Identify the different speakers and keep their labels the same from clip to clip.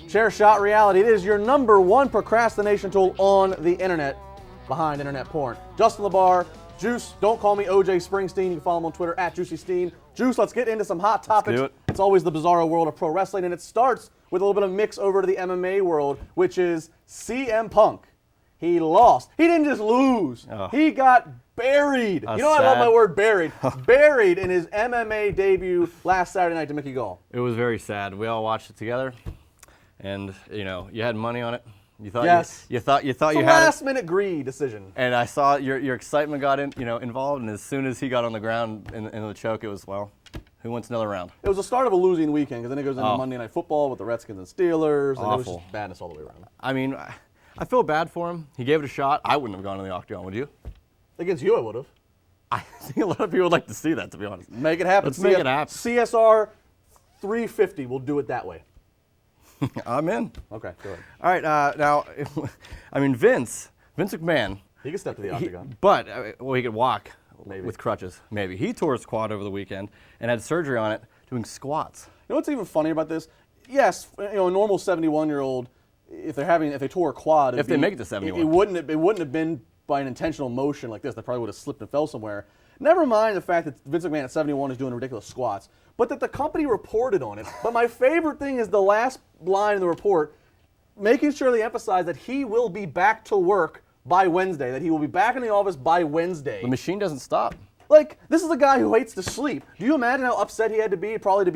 Speaker 1: Chair Shot Reality. It is your #1 procrastination tool on the internet, behind internet porn. Justin LeBar, Juice, don't call me OJ Springsteen. You can follow him on Twitter @JuicySteen. Juice, let's get into some hot topics.
Speaker 2: Let's do it.
Speaker 1: It's always the bizarro world of pro wrestling, and it starts with a little bit of mix over to the MMA world, which is CM Punk. He lost. He didn't just lose.
Speaker 2: Oh.
Speaker 1: He got buried. You know, I love my word buried. Buried in his MMA debut last Saturday night to Mickey Gall.
Speaker 2: It was very sad. We all watched it together, and you know, you had money on it. You thought you thought you had
Speaker 1: a last-minute greed decision.
Speaker 2: And I saw your excitement got involved, and as soon as he got on the ground in the choke, it was, well, who wants another round?
Speaker 1: It was the start of a losing weekend, because then it goes into Monday Night Football with the Redskins and Steelers, and
Speaker 2: Awful.
Speaker 1: it was just badness all the way around.
Speaker 2: I mean, I feel bad for him. He gave it a shot. I wouldn't have gone in the octagon, would you?
Speaker 1: Against you, I would have.
Speaker 2: I think a lot of people would like to see that, to be honest.
Speaker 1: Make it happen.
Speaker 2: Let's make it happen.
Speaker 1: CSR 350. We'll do it that way.
Speaker 2: I'm in.
Speaker 1: Okay, go ahead.
Speaker 2: All right, now, I mean, Vince McMahon.
Speaker 1: He can step to the octagon.
Speaker 2: He could walk
Speaker 1: Maybe.
Speaker 2: with crutches, maybe. He tore his quad over the weekend and had surgery on it doing squats.
Speaker 1: You know what's even funny about this? Yes, a normal 71-year-old, if they tore a quad,
Speaker 2: If they make it to 71.
Speaker 1: it wouldn't have been by an intentional motion like this. They probably would have slipped and fell somewhere. Never mind the fact that Vince McMahon at 71 is doing ridiculous squats, but that the company reported on it. But my favorite thing is the last line in the report, making sure they emphasize that he will be back to work by Wednesday, that he will be back in the office by Wednesday.
Speaker 2: The machine doesn't stop.
Speaker 1: Like, this is a guy who hates to sleep. Do you imagine how upset he had to be, probably to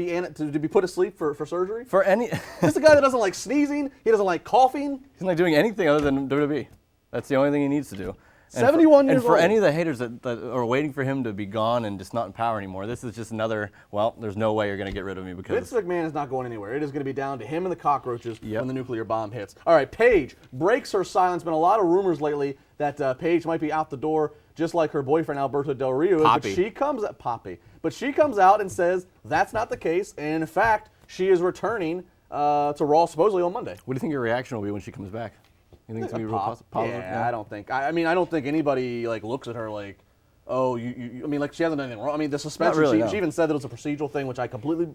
Speaker 1: be put to sleep for surgery? This is a guy that doesn't like sneezing. He doesn't like coughing.
Speaker 2: He's not doing anything other than WWE. That's the only thing he needs to do.
Speaker 1: 71 years old.
Speaker 2: And for any of the haters that are waiting for him to be gone and just not in power anymore, this is just another, well, there's no way you're going to get rid of me because...
Speaker 1: Vince McMahon is not going anywhere. It is going to be down to him and the cockroaches when the nuclear bomb hits. All right, Paige breaks her silence. Been a lot of rumors lately that Paige might be out the door, just like her boyfriend Alberto Del Rio is.
Speaker 2: Poppy.
Speaker 1: But she comes out and says that's not the case, and in fact, she is returning to Raw supposedly on Monday.
Speaker 2: What do you think your reaction will be when she comes back? You think it's going to be real positive?
Speaker 1: Yeah, I don't think. I mean, I don't think anybody looks at her like, oh, I mean, she hasn't done anything wrong. I mean, the suspension.
Speaker 2: Not really,
Speaker 1: she even said that it was a procedural thing, which I completely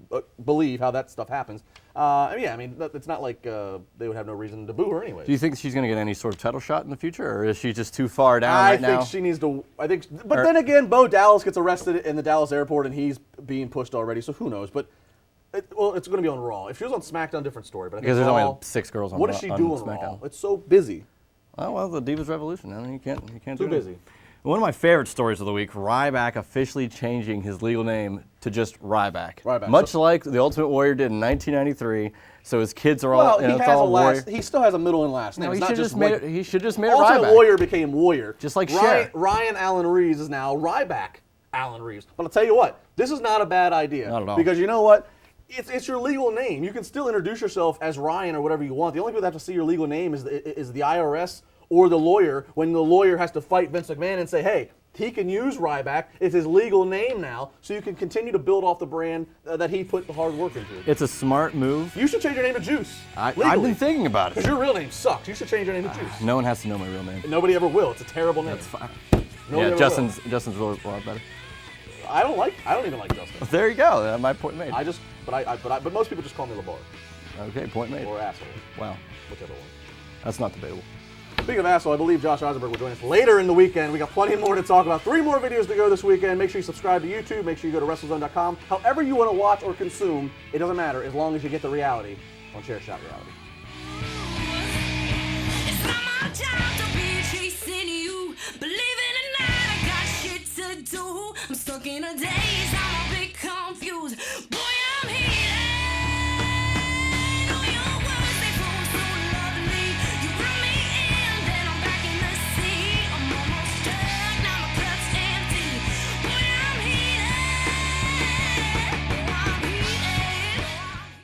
Speaker 1: believe how that stuff happens. Yeah, I mean, it's not like they would have no reason to boo her anyway.
Speaker 2: Do you think she's going to get any sort of title shot in the future, or is she just too far down
Speaker 1: I
Speaker 2: right now?
Speaker 1: think she needs to. But then again, Bo Dallas gets arrested in the Dallas airport, and he's being pushed already. So who knows? But it's going to be on Raw. If she was on SmackDown, different story. But I think
Speaker 2: because there's
Speaker 1: Raw,
Speaker 2: only 6 girls on
Speaker 1: What does she do on
Speaker 2: SmackDown.
Speaker 1: Raw? It's so busy.
Speaker 2: Oh, well, the Divas Revolution. I mean, you can't
Speaker 1: Too
Speaker 2: do
Speaker 1: busy.
Speaker 2: It. One of my favorite stories of the week, Ryback officially changing his legal name to just Ryback. Much like the Ultimate Warrior did in 1993. So his kids are all, Warrior.
Speaker 1: He still has a middle and last name.
Speaker 2: No, he
Speaker 1: should
Speaker 2: have just made it
Speaker 1: Ultimate
Speaker 2: Ryback.
Speaker 1: Warrior became Warrior.
Speaker 2: Just like Cher.
Speaker 1: Ryan Allen Reeves is now Ryback Allen Reeves. But I'll tell you what, this is not a bad idea.
Speaker 2: Not at all.
Speaker 1: Because you know what? It's your legal name. You can still introduce yourself as Ryan or whatever you want. The only people that have to see your legal name is the IRS or the lawyer, when the lawyer has to fight Vince McMahon and say, hey, he can use Ryback. It's his legal name now, so you can continue to build off the brand that he put the hard work into.
Speaker 2: It's a smart move.
Speaker 1: You should change your name to Juice.
Speaker 2: I've been thinking about it.
Speaker 1: Because your real name sucks. You should change your name to Juice.
Speaker 2: No one has to know my real name.
Speaker 1: Nobody ever will. It's a terrible name.
Speaker 2: That's fine.
Speaker 1: Nobody ever
Speaker 2: Justin's
Speaker 1: will.
Speaker 2: really a lot better.
Speaker 1: I don't even like Justin.
Speaker 2: There you go. My point made.
Speaker 1: But most people just call me LeBar.
Speaker 2: Okay, point made.
Speaker 1: Or asshole.
Speaker 2: Wow.
Speaker 1: Whichever one.
Speaker 2: That's not debatable.
Speaker 1: Speaking of asshole, I believe Josh Eisenberg will join us later in the weekend. We got plenty more to talk about. 3 more videos to go this weekend. Make sure you subscribe to YouTube. Make sure you go to WrestleZone.com. However you want to watch or consume, it doesn't matter as long as you get the reality on Chair Shot Reality.
Speaker 3: It's not my job to be chasing you. Believe it or not, I got shit to do. I'm stuck in a daze.